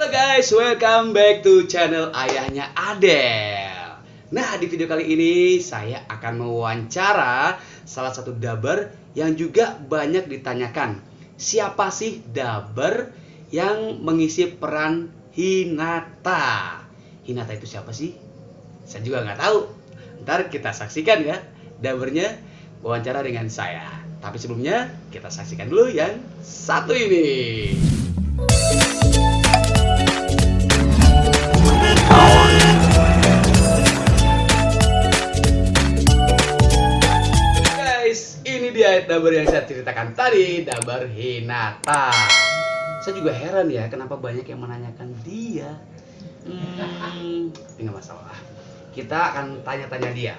Halo guys, welcome back to channel ayahnya Adel. Nah, di video kali ini saya akan mewawancara salah satu dubber yang juga banyak ditanyakan. Siapa sih dubber yang mengisi peran Hinata? Hinata itu siapa sih? Saya juga nggak tahu. Ntar kita saksikan ya dubbernya wawancara dengan saya. Tapi sebelumnya kita saksikan dulu yang satu ini. Guys, ini dia dubber yang saya ceritakan tadi, dubber Hinata. Saya juga heran ya, kenapa banyak yang menanyakan dia. Tapi nggak masalah. Kita akan tanya-tanya dia.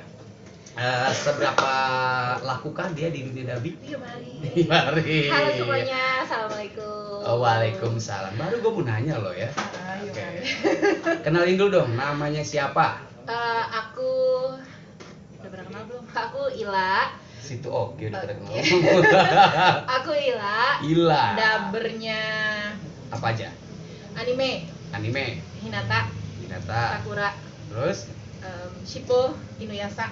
Seberapa lakukah dia di dunia dubbing? Yuk mari. Mari. Halo semuanya, assalamualaikum. Waalaikumsalam. Baru gue mau nanya loh ya. Yuk Oke. mari. Kenalin dulu dong, namanya siapa? Aku udah pernah kenal belum? Aku Ila. Situ oke udah pada kenal. Aku Ila. Ila. Dubbernya Apa aja? anime, Anime, Hinata, Hinata. Sakura, Terus Shippo, Inuyasha.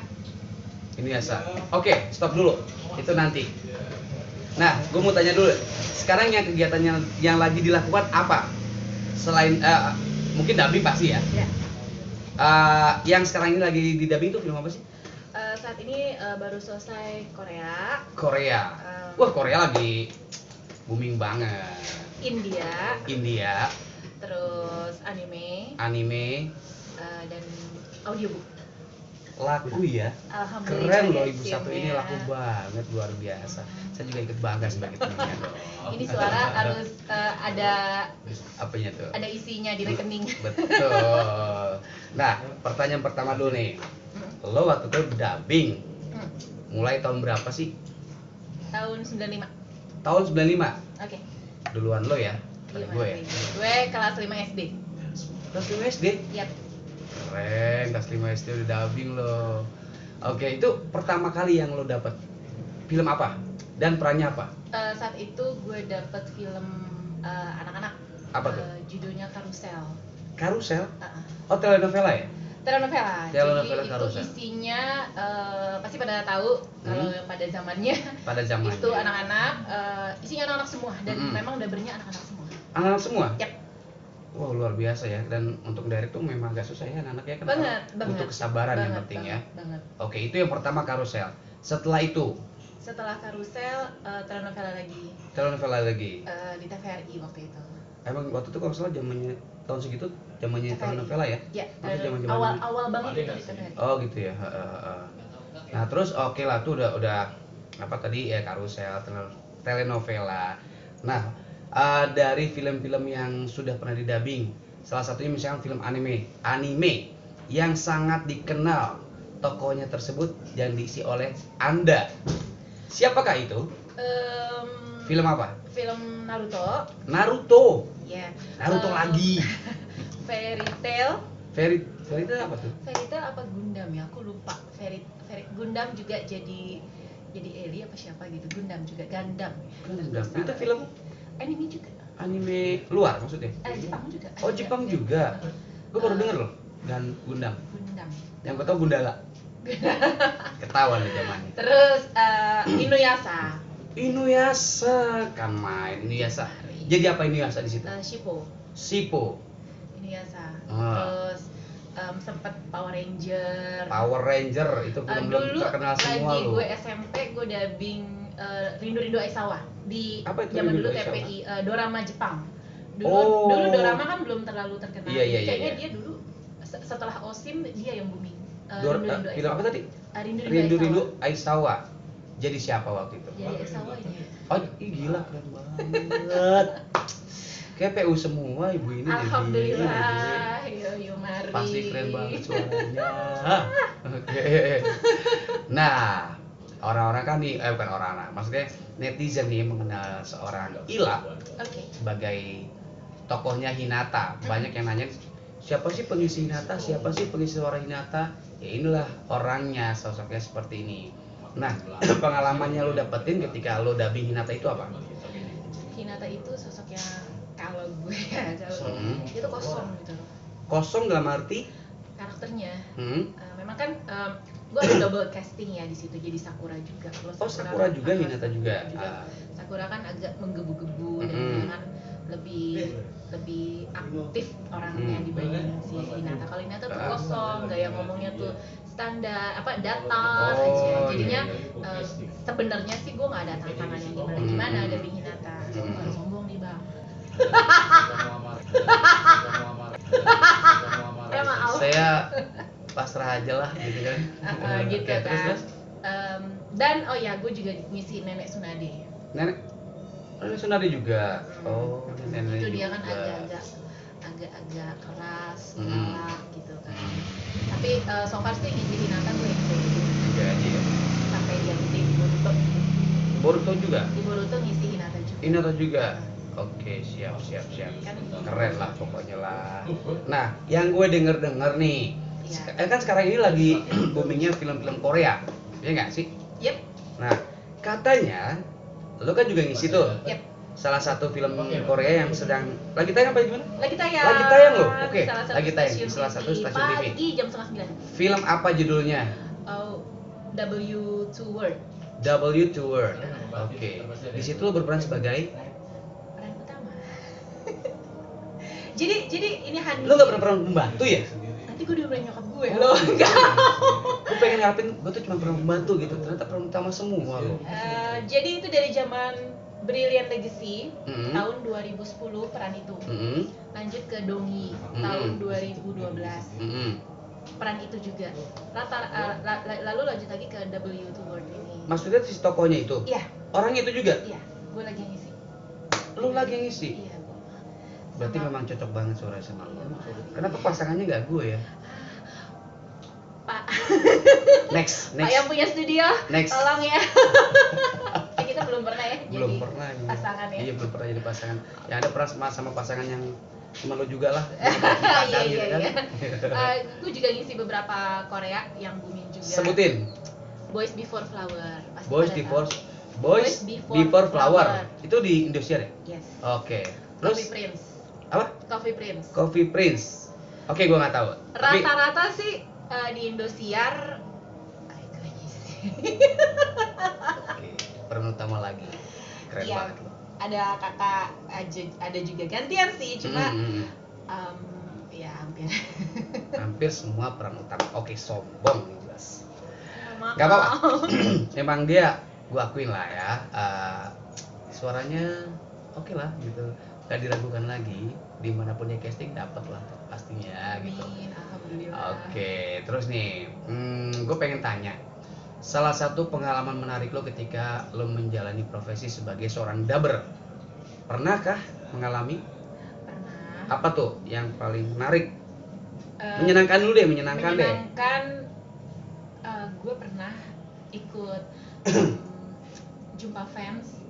ini biasa. Oke, stop dulu. Itu nanti. Nah, gue mau tanya dulu. Sekarang yang kegiatannya yang lagi dilakukan apa? Selain mungkin dubbing pasti ya. Ya. Yang sekarang ini lagi di dubbing tuh film apa sih? Saat ini baru selesai Korea, Korea. Wah, Korea lagi booming banget. India, India, terus anime, anime, dan audiobook. laku ya. Alhamdulillah. Keren loh ya, ibu satu ini, timnya. laku banget, luar biasa. Saya juga ikut bangga sebagai temannya dong. Ini suara harus ada Apanya tuh? ada isinya di rekening. Betul. Nah, pertanyaan pertama dulu nih. Lo waktu itu dubbing mulai tahun berapa sih? Tahun 95. Tahun 95. Oke. Duluan lo ya? Dari Gimana gue ya? nih? Gue kelas 5 SD. Kelas 5 SD? Yap. Keren, kelas 5 SD udah dubbing lo. Oke, itu pertama kali yang lo dapat film apa? Dan perannya apa? Saat itu gue dapet film anak-anak. Apa tuh? Judulnya Karusel. Karusel? Oh, telenovela ya? Telenovela. Telenovela Jadi Karusel. itu isinya pasti pada tahu kalau pada zamannya Pada zamannya. itu anak-anak, isinya anak-anak semua dan Mm-mm. memang dubbernya anak-anak semua. Anak-anak semua? Yap. Wow, luar biasa ya. Dan untuk direct tuh memang agak susah ya anak-anaknya kan. Banget. Butuh kesabaran yang banget, penting ya. Banget. Oke, itu yang pertama Karusel. Setelah itu Setelah Karusel, telenovela lagi telenovela lagi. di TVRI waktu itu. Emang waktu itu kalau salah zamannya tahun segitu zamannya TVRI. telenovela ya? Ya, Maksudnya zaman-zaman awal banget itu di TVRI. Oh gitu ya. Nah terus oke lah tuh udah apa tadi ya Karusel, telenovela. Nah dari film-film yang sudah pernah didubbing, salah satunya misalnya film anime yang sangat dikenal tokohnya tersebut yang diisi oleh Anda. Siapakah itu? Film apa? Film Naruto. Naruto. Ya. Naruto lagi. Fairy Tail. Fairy Tail apa tuh? Fairy Tail apa Gundam ya? Aku lupa. Fairy Gundam juga jadi Eli apa siapa gitu. Gundam juga Gundam. Gundam. Itu film anime juga. anime luar maksudnya? Jepang juga. Oh Jepang juga. Gue baru denger loh. Gundam. Gundam. Yang gue tau Gundala. Ketahuan di zamannya. Terus Inuyasha. Inuyasha kan main Inuyasha. Jadi apa Inuyasha di situ? Shippo. Shippo. Inuyasha. Ah. Terus sempet Power Ranger. Power Ranger itu belum Dulu terkenal semua lagi loh. gue SMP gue dubbing Rindu Aisawa di Apa itu zaman Rindu dulu Aisawa? TPI dorama Jepang. Dulu Oh. dulu dorama kan belum terlalu terkenal. Iya, iya, Kayaknya iya. dia dulu setelah Osim dia yang booming. Film apa tadi? Rindu Rindu Aisawa. Jadi siapa waktu itu? Jadi Aisawa ini. Oh gila keren banget. Kayak PU semua ibu ini jadi. Alhamdulillah. Yo mari. Pasti keren banget suaranya. Oke. Nah, orang-orang kan nih, bukan orang-orang, maksudnya netizen nih mengenal seorang Ila Oke. sebagai tokohnya Hinata. Banyak yang nanya, siapa sih pengisi Hinata? Siapa sih pengisi suara Hinata? Ya inilah orangnya, sosoknya seperti ini. Nah, pengalamannya lo dapetin ketika lo dubbing Hinata itu apa? Hinata itu sosoknya kalau gue ya, kalau itu kosong gitu loh Kosong dalam arti? karakternya. Hmm? Memang kan gue ada double casting ya di situ, jadi Sakura juga. Kalau Oh, Sakura juga, Hinata juga. Sakura kan agak menggebu-gebu dan dia kan lebih aktif orangnya dibanding si Hinata. Kalau Hinata tuh kosong, gaya ngomongnya tuh standar, datar aja. Jadinya sebenarnya sih gue nggak ada tantangan yang gimana dari Hinata. Bukan sombong nih bang. Maaf. Saya pasrah aja lah gitu kan. Gitu Oke, kan. terus? Dan oh ya, gue juga ngisi Nenek Tsunade. Nenek Tsunade juga. Oh, nenek Itu dia juga. kan agak keras, galak gitu kan. Tapi so far sih ngisi Hinata gue enjoy Juga aja ya. sampai dia ngisi di Boruto. Boruto juga? Di Boruto ngisi Hinata juga. Hinata juga. Oke, siap. Kan Keren lah pokoknya lah. Nah, yang gue denger nih, Iya. kan sekarang ini lagi boomingnya film-film Korea, ya nggak sih? Yep. Nah, katanya lo kan juga ngisi tuh Yep. salah satu film Korea yang sedang lagi tayang apa gimana? Lagi tayang. Lagi tayang loh. Oke, Salah satu lagi tayang di stasiun salah satu stasiun TV. Pagi jam 8:30. Film apa judulnya? Oh, W2 Word. W2 World. Oke. Di situ lo berperan sebagai Peran utama. jadi ini Hanji. lo nggak pernah peran pembantu ya? Nanti gue diomelin nyokap gue Oh, loh. gue pengen ngarepin gue tuh cuma peran pembantu gitu, ternyata peran utama semua lo. Jadi itu dari zaman Brilliant Legacy Mhm. tahun 2010 peran itu. Lanjut ke Dongi tahun 2012 peran itu juga. Lalu lanjut lagi ke W2 World ini. Maksudnya si tokohnya itu? Iya. Orangnya itu juga? Iya, gue lagi ngisi. Lo lagi ngisi? Iya, gue. Berarti memang cocok banget suaranya sama lo. Kenapa pasangannya nggak gue ya? Pak. Next. Pak yang punya studio, Next. tolong ya. Kita belum pernah ya Belum jadi pernah ini. pasangan ya. Iya, belum pernah jadi pasangan. Yang ada pernah sama pasangan yang teman lo juga lah. Iya. Gue juga ngisi beberapa Korea yang booming juga. Sebutin. Boys Before Flower. Pasti Boys pada Before tahu. Boys Before Flower. Itu di Indosiar ya? Yes. Oke. Terus Coffee Prince. apa? Coffee Prince. Coffee Prince. Oke, gua nggak tahu. Tapi Rata-rata sih di Indosiar gue ngisi. oke, peran utama lagi. Keren Iya, banget lo. ada kakak ada juga gantian sih, cuma ya hampir. Hampir semua peran utama. Oke, sombong nih jelas. Maaf. Gak apa-apa. Emang dia, gua akuin lah ya. Suaranya oke lah gitu. Gak diragukan lagi. Dimanapun dia casting dapat lah pastinya gitu. Amin, alhamdulillah. Oke, terus nih, gue pengen tanya, salah satu pengalaman menarik lo ketika lo menjalani profesi sebagai seorang dubber, pernahkah mengalami? Pernah. Apa tuh yang paling menarik? Menyenangkan dulu deh, menyenangkan deh. Gue pernah ikut jumpa fans.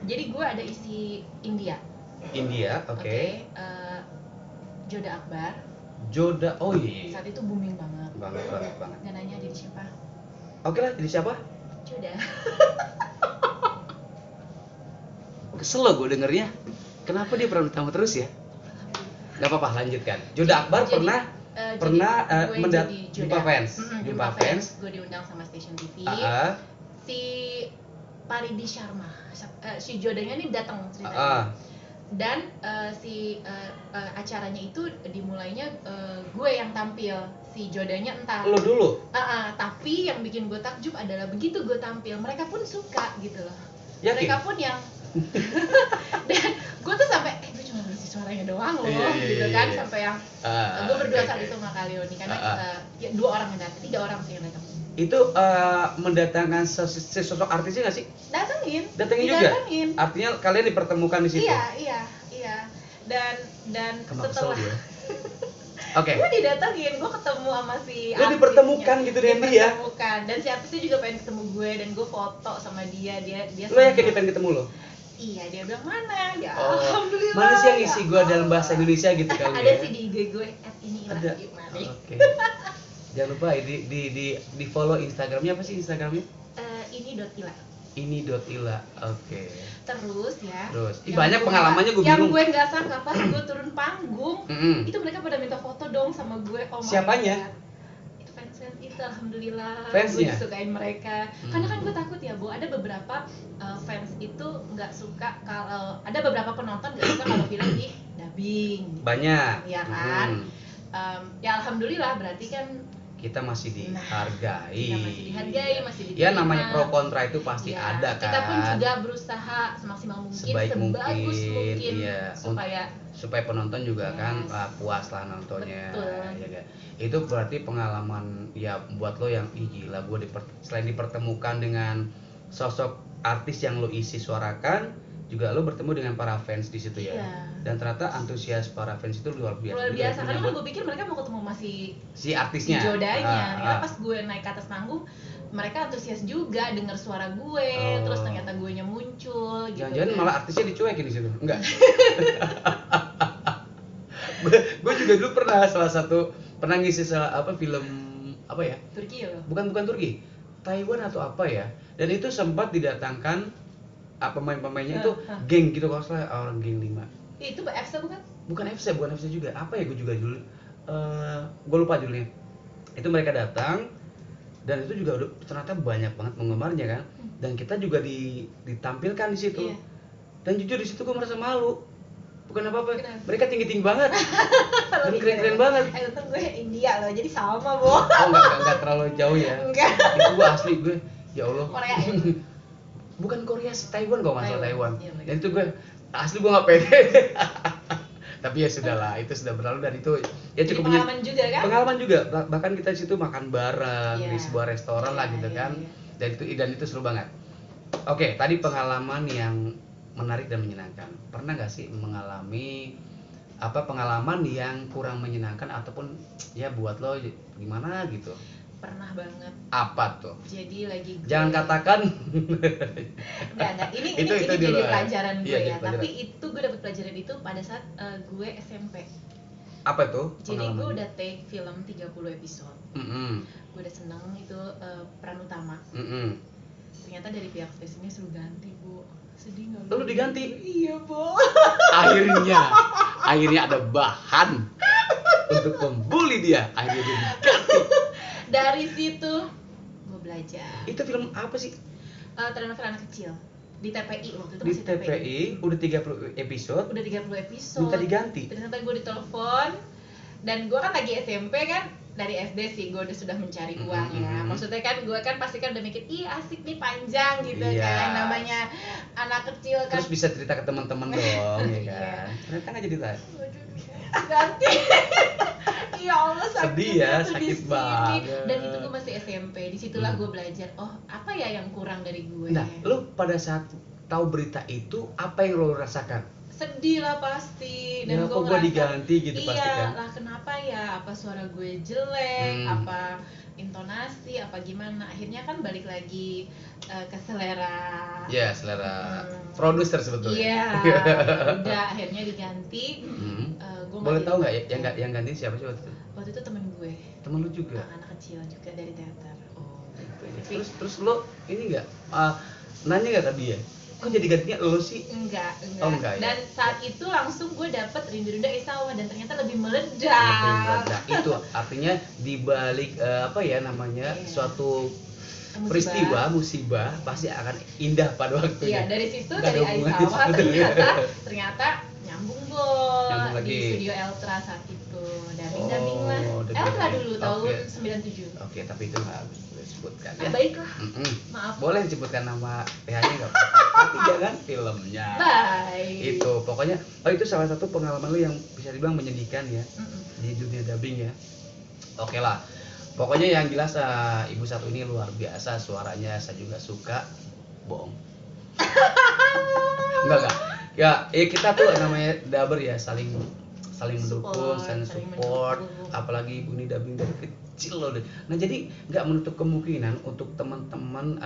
Jadi gue ada isi India. India, oke. Joda Akbar. Joda, oh iya. Saat itu booming banget. Banget. Dan nanya jadi siapa? Oke lah, jadi siapa? Joda. Kesel lo gue dengernya. Kenapa dia peran utama terus ya? Gak apa-apa, lanjutkan. Joda Akbar pernah jumpa fans. Jumpa fans. Gue diundang sama stasiun TV. Si Paridi Sharma, si Jodanya nih datang ceritanya. Dan acaranya itu dimulainya gue yang tampil, si Jodanya entah. Lo dulu? Tapi yang bikin gue takjub adalah begitu gue tampil, mereka pun suka gitu loh. Yakin? Mereka pun yang dan gue tuh sampai gue cuma ngisi suaranya doang loh, gitu kan, sampai yang gue berdua saat itu sama Kalioni karena ya, 2 orang yang datang, 3 orang sih yang datang. Itu mendatangkan sosok artisnya nggak sih? Datengin juga. Artinya kalian dipertemukan di situ. Iya. Dan setelah Oke. gue didatengin, gue ketemu sama si Lu dipertemukan gitu dengan dia? Dipertemukan. Dan si artisnya juga pengen ketemu gue dan gue foto sama dia. Lo yakin dia pengen ketemu lo? Iya, dia bilang mana? Ya Oh, alhamdulillah. mana sih yang isi gue dalam bahasa Indonesia gitu kali Ada ya? sih di IG gue @ini Ada. Oke. Jangan lupa di follow Instagramnya, apa sih Instagramnya? Ini .ila. Ini.ila. Oke. Terus ya. Terus, yang banyak gua- pengalamannya gue Yang bingung. gue nggak sangka pas gue turun panggung, Mm-mm. itu mereka pada minta foto dong sama gue. Oh my Siapanya? God. Itu fans itu alhamdulillah. Fansnya? Gue disukain mereka. Karena kan gue takut ya, Bu. Ada beberapa fans itu nggak suka kalau ada beberapa penonton nggak suka kalau film ih dubbing. Banyak. Ya kan. Ya alhamdulillah berarti kan Kita masih dihargai. kita masih dihargai, masih Ya diterima. namanya pro kontra itu pasti Ya, ada kan. kita pun juga berusaha semaksimal mungkin, Sebaik sebagus mungkin iya. supaya penonton juga Yes. kan puas lah nontonnya. Betul. Ya, kan? Itu berarti pengalaman ya buat lo yang ih gila gue selain dipertemukan dengan sosok artis yang lo isi suarakan, juga lo bertemu dengan para fans di situ ya. Iya. Dan ternyata antusias para fans itu luar biasa. luar juga biasa karena kan menyambut gue pikir mereka mau ketemu masih si artisnya. jodanya. Ternyata Ah. pas gue naik ke atas panggung mereka antusias juga dengar suara gue, Oh. terus ternyata gue nya muncul gitu. Jangan-jangan kan. malah artisnya dicuekin di situ. Enggak. Gue juga dulu pernah ngisi film apa ya? Turki ya lo? Bukan Turki. Taiwan atau apa ya? Dan itu sempat didatangkan pemain-pemainnya itu geng gitu kalau salah orang geng 5. Itu FC bukan? Bukan FC juga. Apa ya gue juga dulu gue lupa judulnya. Itu mereka datang dan itu juga ternyata banyak banget penggemarnya kan. Dan kita juga ditampilkan di situ. Iya. Dan jujur di situ gue merasa malu. Bukan apa-apa. Kenapa? Mereka tinggi-tinggi banget. Dan keren-keren banget. Untung gue India loh, jadi sama Bu. Oh enggak terlalu jauh ya. Enggak. Itu gue asli gue. Ya Allah. Korea ya? Bukan Korea sih, Taiwan kalau nggak salah Taiwan. Iya, bener. Dan itu gue asli gue nggak pede. Tapi ya sudahlah, itu sudah berlalu dan itu ya Jadi cukup pengalaman juga kan? Pengalaman juga. Bahkan kita di situ makan bareng Iya. di sebuah restoran lah Iya, gitu iya, kan. iya. Dan itu seru banget. Oke, tadi pengalaman yang menarik dan menyenangkan. Pernah nggak sih mengalami pengalaman yang kurang menyenangkan ataupun ya buat lo gimana gitu? Pernah banget. Apa tuh? Jadi lagi gue... Jangan katakan. Enggak. Ini Itu jadi dulu ya. pelajaran gue Iya, jadi ya. pelajaran. Tapi itu gue dapet pelajaran itu pada saat gue SMP. Apa itu? Jadi gue pengalamannya? udah take film 30 episode. Gue udah seneng itu peran utama. Ternyata dari pihak stasiunnya suruh ganti, Bu. Sedih nggak? Lu diganti? Iya, Bu. Akhirnya ada bahan untuk membuli dia. Akhirnya dia diganti. Dari situ gue belajar. Itu film apa sih? Telenovela anak kecil di TPI waktu itu Di masih TPI udah 30 episode. Udah 30 episode. Minta diganti. Ternyata gue ditelepon dan gue kan lagi SMP kan, dari SD sih gue udah sudah mencari uang ya. Maksudnya kan gue kan pasti kan udah mikir ih asik nih panjang gitu Iya. kan, namanya anak kecil kan. Terus bisa cerita ke teman-teman dong ya Iya. kan. Ternyata nggak jadi tak. Waduh, ganti. Ya Allah sakit Sedih ya, tuh di sakit sini. banget. Dan itu gue masih SMP. Disitulah gue belajar, oh apa ya yang kurang dari gue. Nah, lu pada saat tahu berita itu apa yang lo rasakan? Sedih lah pasti. Dan Ya, gue kok gua diganti gitu iya, pasti kan? lah kenapa ya, apa suara gue jelek, Hmm. apa intonasi, apa gimana. Akhirnya kan balik lagi ke selera. Ya, selera produser sebetulnya. Iya. Udah akhirnya diganti. Gua Boleh nggak tahu jadi- nggak yang ganti siapa sih waktu itu? Waktu itu temen gue, Temen lu juga. anak kecil juga dari teater. Oh, gitu ya. Terus lo ini nggak nanya nggak ke dia? Kok jadi gantinya lo sih? Enggak. Oh, enggak, ya? Dan saat itu langsung gue dapet Rindu Rindu Isawa dan ternyata lebih meledak. Nah, itu artinya dibalik Iya. suatu Musibah. peristiwa musibah pasti akan indah pada waktunya. Iya, dari situ Nggak dari ada hubungannya Aisawa sebetulnya. ternyata nyambung Bol Nyambung lagi. di Studio Eltra saat itu. Dubbing lah. dubbing. Eltra dulu tahun Oke. 97. Oke, tapi itu nggak harus disebutkan ya. Baiklah. Maaf. Boleh disebutkan nama PH-nya nggak apa-apa, tapi jangan filmnya. Baik. Itu pokoknya itu salah satu pengalaman lu yang bisa dibilang menyedihkan ya Mm-mm. di dunia dubbing ya. Oke lah, pokoknya yang jelas ibu satu ini luar biasa, suaranya saya juga suka. Bohong. Enggak ya, kita tuh namanya dubber ya, saling mendukung, saling support, apalagi ibu ini dubbing dari kecil loh. Nah jadi nggak menutup kemungkinan untuk teman-teman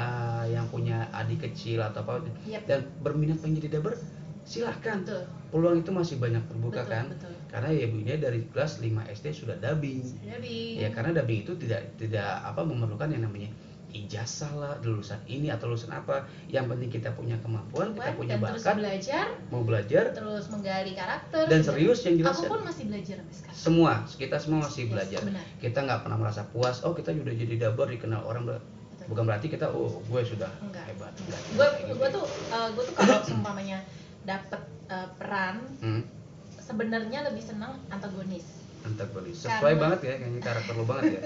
yang punya adik kecil atau apa Yep. dan berminat pengen jadi dubber, silahkan. Betul. Peluang itu masih banyak terbuka Betul, kan. betul. Karena ya ibunya dari kelas 5 SD sudah dubbing. Dubbing. Ya karena dubbing itu tidak memerlukan yang namanya ijazah lah, lulusan ini atau lulusan apa, yang penting kita punya kemampuan, kita punya dan terus bakat, belajar, mau belajar terus menggali karakter dan gitu. serius yang jelas Aku ya. pun masih belajar sampai sekarang. Semua kita semua masih Yes, belajar. benar. Kita nggak pernah merasa puas. Oh kita udah jadi dabar dikenal orang, bukan berarti kita gue sudah Enggak. hebat. Gue tuh kalau seumpamanya dapet peran, sebenarnya lebih senang antagonis. Antagonis. Sesuai Karena- banget ya, kayaknya karakter lo banget ya.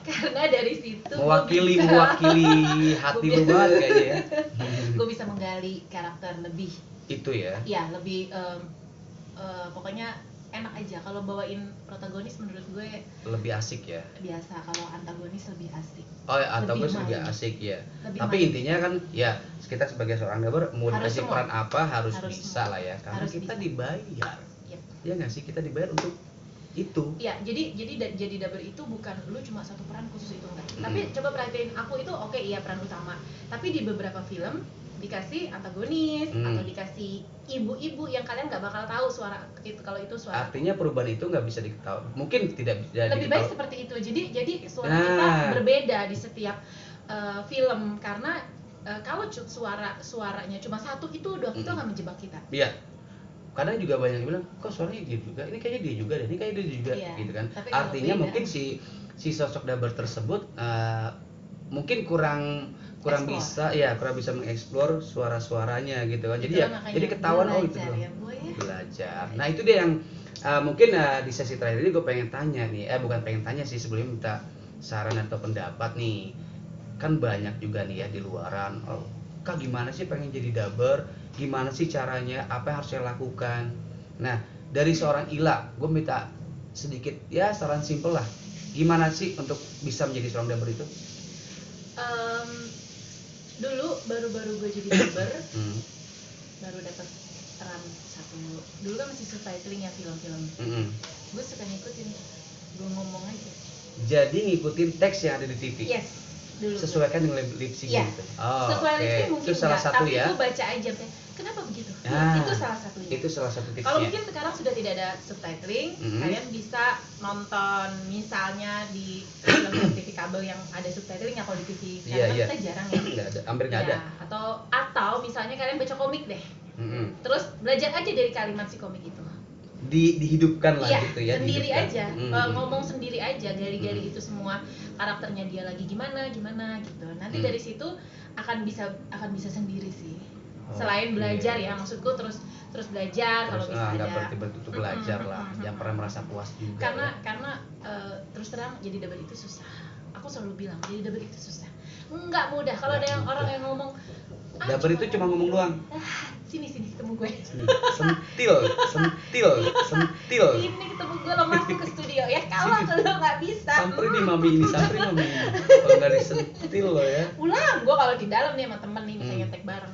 Karena dari situ Mewakili hati Gua lo banget kayaknya ya. gue bisa menggali karakter lebih, Itu ya. ya lebih pokoknya enak aja kalau bawain protagonis. Menurut gue Lebih asik ya. biasa, kalau antagonis lebih asik. Oh ya, antagonis Lebih lebih main. asik ya. Lebih Tapi main. intinya kan ya kita sebagai seorang dabar mau Harus dikasih semua. peran apa harus Harus bisa semua. lah ya, karena Harus kita bisa. dibayar. Yep. Ya nggak sih, kita dibayar untuk itu. Ya, jadi dabar itu bukan lu cuma satu peran khusus itu enggak. Tapi coba perhatiin, aku itu oke, iya peran utama. Tapi di beberapa film dikasih antagonis atau dikasih ibu-ibu yang kalian nggak bakal tahu suara itu, kalau itu suara. Artinya perubahan itu nggak bisa diketahui. Mungkin tidak bisa Lebih baik diketahui. seperti itu. Jadi suara Nah. kita berbeda di setiap film, karena kalau suaranya cuma satu itu udah itu akan menjebak kita. Iya. Kadang juga banyak yang bilang, kok suaranya dia juga, ini kayaknya dia juga deh, ini kayaknya dia juga, Iya, gitu kan. tapi kalau Artinya beda- mungkin si sosok dabar tersebut mungkin kurang Explore. bisa ya, kurang bisa mengeksplor suara-suaranya gitu kan. Jadi Itulah ya, makanya jadi ketahuan oh itu belajar doang. ya, Boy, ya. Belajar. Nah itu dia yang mungkin di sesi terakhir ini gue pengen tanya nih, bukan pengen tanya sih, sebelumnya minta saran atau pendapat nih. Kan banyak juga nih ya di luaran, oh, Kak gimana sih pengen jadi dabar, gimana sih caranya, apa yang harus saya lakukan. Nah dari seorang Ila, gue minta sedikit ya saran simpel lah, gimana sih untuk bisa menjadi seorang dabar itu. Dulu baru gue jadi dabar, Hmm. baru dapat peran satu. Dulu kan masih subtitling ya film-film. Mm-mm. Gue suka ngikutin, gue ngomong aja. Jadi ngikutin teks yang ada di TV. Yes, dulu. Sesuaikan dengan lip sync Iya. gitu. Oh, Sesuai oke. lipsing mungkin Itu salah enggak, satu tapi ya. itu baca aja. Kenapa begitu? Nah, Itu salah satunya. Itu salah satu tipsnya. Kalau mungkin sekarang sudah tidak ada subtitling, kalian bisa nonton misalnya di film TV kabel yang ada subtitling ya. Kalau di TV Iya, karena iya. kita jarang ya. Nggak ada, hampir nggak ada. Ya, atau misalnya kalian baca komik deh. Mm-mm. Terus belajar aja dari kalimat si komik itu. Dihidupkan lah Iya, gitu ya. sendiri dihidupkan. aja. Mm-mm. Ngomong sendiri aja, gali-gali itu semua karakternya dia lagi gimana gitu. Nanti dari situ akan bisa sendiri sih. Selain Oke. belajar ya, maksudku terus belajar kalau Terus bisa nggak ada. berarti betul belajar lah, jangan pernah merasa puas juga. Karena terus terang jadi dabar itu susah. Aku selalu bilang jadi dabar itu susah. Nggak mudah. Kalau ada Nggak yang orang mudah. yang ngomong Dabar itu cuma ngomong doang. Sini ketemu gue. sentil. Ini ketemu gue, lo masuk ke studio ya. Kalau lo nggak bisa, Samperin nih mami ini. Kalau nggak disentil lo ya. ulang. Gue kalau di dalam nih sama temen nih misalnya tag bareng,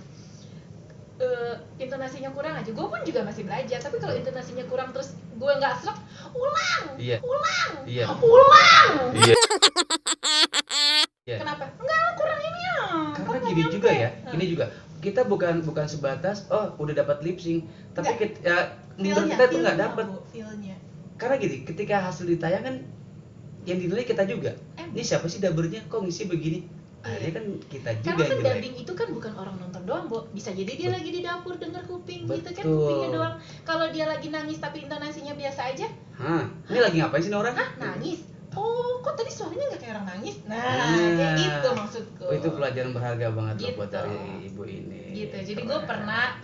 intonasinya kurang aja, gue pun juga masih belajar. Tapi kalau intonasinya kurang terus gue nggak srek, ulang. Iya. Iya. Kenapa? Enggak, kurang ini ya. Karena gini juga ya, gini juga. Kita bukan sebatas udah dapat lip sync, tapi menurut kita tuh nggak dapat. Feel-nya. Karena gini, ketika hasil ditayang kan yang dinilai kita juga. Ini siapa sih dabernya? Kok ngisi begini? Akhirnya kan kita juga Karena yang kan jelek. dubbing itu kan bukan orang nonton doang, Bo. Bisa jadi dia lagi di dapur denger kuping gitu kan, Betul. kupingnya doang. Kalau dia lagi nangis tapi intonasinya biasa aja, Hah, ini lagi ngapain sih ini orang? hah nangis? Oh, kok tadi suaranya nggak kayak orang nangis? Nah, Nah. kayak gitu maksudku. Oh, itu pelajaran berharga banget loh Gitu. buat dari ibu ini. Gitu. Jadi gue pernah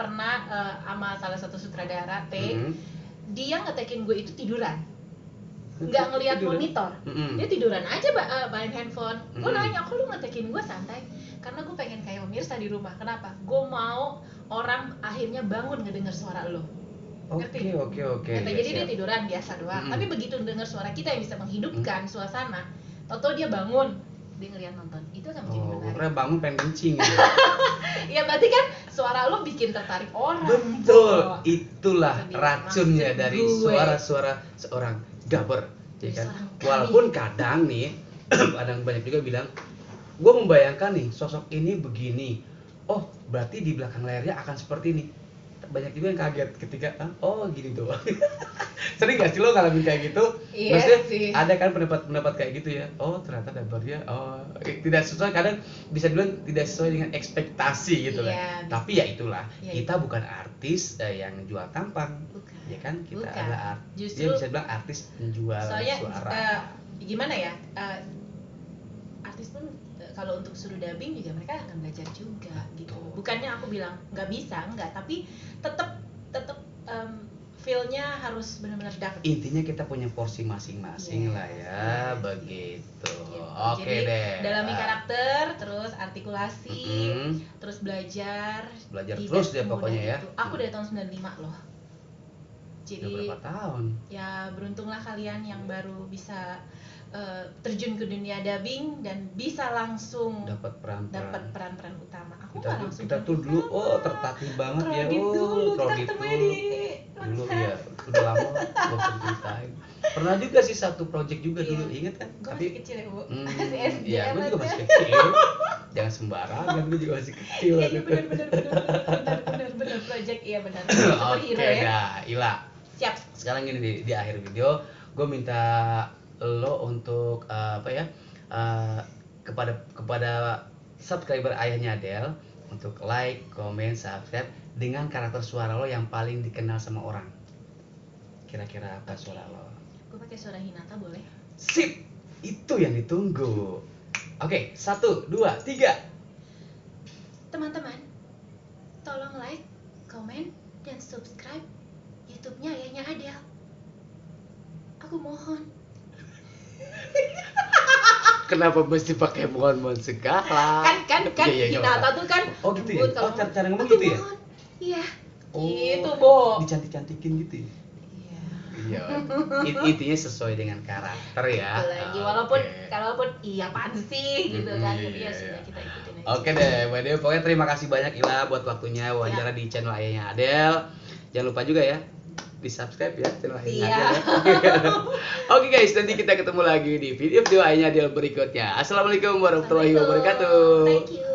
sama salah satu sutradara take, dia ngetekin gue itu tiduran. Nggak ngelihat Tiduran? monitor. Dia tiduran aja main handphone. Gue nanya, kok lu ngetekin gue santai? Karena gue pengen kayak pemirsa di rumah. Kenapa? Gue mau orang akhirnya bangun ngedenger suara lo. Ngerti? Oke. Kata, Ya, jadi dia siap. tiduran biasa doang. Tapi begitu dengar suara kita yang bisa menghidupkan suasana, tau dia bangun, dia ngeliat nonton. Itu akan menjadi Oh, gue menarik. kira bangun pengen kencing gitu. Ya berarti kan suara lo bikin tertarik orang. Betul, Oh. itulah Jadi, racunnya maksud dari gue. suara-suara seorang daber, ya Dari kan? seorang kami. Walaupun kadang nih, kadang banyak juga bilang, gue membayangkan nih sosok ini begini, oh berarti di belakang layarnya akan seperti ini. banyak juga yang kaget ketika oh gini tuh. Sering gak sih lo ngalamin kayak gitu? Iya Maksudnya sih. ada kan pendapat kayak gitu ya. Oh ternyata dabarnya tidak sesuai, kadang bisa dibilang tidak sesuai dengan ekspektasi gitu Iya, kan. bisa. Tapi ya itulah, Ya, kita bukan artis yang jual tampang. Bukan. Ya kan, kita Bukan. adalah Justru- dia bisa bilang artis penjual Soalnya suara. gimana ya? Artis pun kalau untuk suruh dubbing juga mereka akan belajar juga gitu. Betul. Bukannya aku bilang nggak bisa, enggak, tapi tetap feel-nya harus benar-benar dapet. Intinya kita punya porsi masing-masing Yes, lah ya, yes, begitu. Gitu. Oke Jadi, deh. dalami karakter, terus artikulasi, Mm-mm. terus belajar. Belajar Tidak terus deh semudah pokoknya ya. itu. Aku dari tahun 95 loh. Udah Jadi berapa tahun? ya beruntunglah kalian yang baru bisa terjun ke dunia dubbing dan bisa langsung Dapat peran-peran utama. Aku kita nggak tuh, langsung kita tuh dulu tertatih banget ya. kredit dulu, kita kredit ketemunya dulu. di Dulu Lansar. ya, udah lama gak usah ceritain. Pernah juga sih satu project juga Iya. dulu, inget kan? Gue masih kecil ya, Bu. Masih SD ya, gue juga amat masih ya. kecil. Jangan sembarangan, gue juga masih kecil. Iya, waktu iya, itu. benar project, iya benar. Oke Superhero ya. dah, Ila. Siap. Sekarang gini di akhir video, gue minta lo untuk kepada subscriber ayahnya Adele untuk like, comment, subscribe dengan karakter suara lo yang paling dikenal sama orang. Kira-kira apa suara lo? Gue pakai suara Hinata boleh? Sip, itu yang ditunggu. Oke, 1, 2, 3. Teman-teman, tolong like, comment, dan subscribe YouTube-nya ayahnya Adele. Aku mohon. Kenapa mesti pakai mohon-mohon segala? Kan Iya, Hinata tuh kan oh gitu ya? lembut kalau Oh, cara ngomong aku gitu ya? mohon. Iya. Oh, Gitu, Bo. dicantik-cantikin gitu ya? Iya. Iya. Intinya sesuai dengan karakter ya. Lagi Oke. walaupun iya apaan sih gitu kan. Tapi Iya, ya sudah iya. kita ikutin aja. Oke deh, Mbak Deo, pokoknya terima kasih banyak Ila buat waktunya wawancara di channel ayahnya Adele. Jangan lupa juga ya di subscribe ya channel ayahnya Iya. Adele. Oke guys, nanti kita ketemu lagi di video ayahnya Adele berikutnya. Assalamualaikum warahmatullahi wabarakatuh. Thank you.